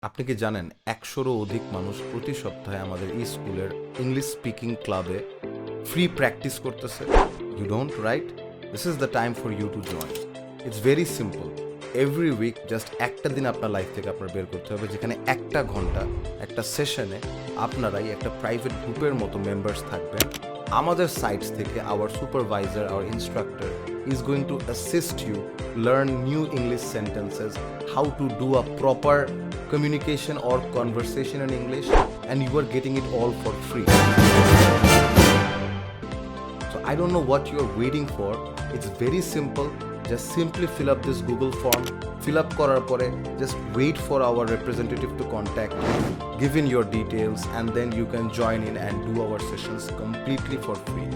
আপনি কি জানেন ১০০রও অধিক মানুষ প্রতি সপ্তাহে আমাদের স্কুলের ইংলিশ স্পিকিং ক্লাবে ফ্রি প্র্যাকটিস করতেছে? You don't, right? This is the time for you to join. It's very simple. Every week just একটা দিন আপনার লাইফ থেকে আপনার বের করতে হবে, যেখানে একটা ঘন্টা একটা সেশনে আপনারাই একটা প্রাইভেট গ্রুপের মতো মেম্বার্স থাকবেন। আমাদের সাইটস থেকে our supervisor, our instructor is going to assist you learn new English sentences, how to do a proper communication or conversation in English, and you are getting it all for free. So I don't know what you're waiting for. It's very simple. Just simply fill up this Google form. Fill up korar pore, just wait for our representative to contact you, give in your details, and then you can join in and do our sessions completely for free.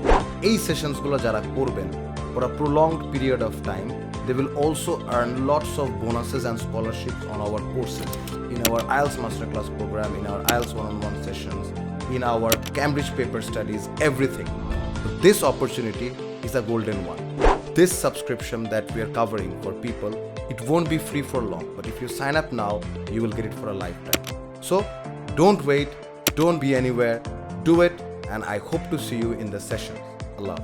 এই sessions গুলো যারা করবেন for a prolonged period of time, they will also earn lots of bonuses and scholarships on our courses, in our IELTS Masterclass program, in our IELTS one-on-one sessions, in our Cambridge paper studies, everything. So this opportunity is a golden one. This subscription that we are covering for people, it won't be free for long, but if you sign up now, you will get it for a lifetime. So don't wait, don't be anywhere, do it, and I hope to see you in the sessions. Allah.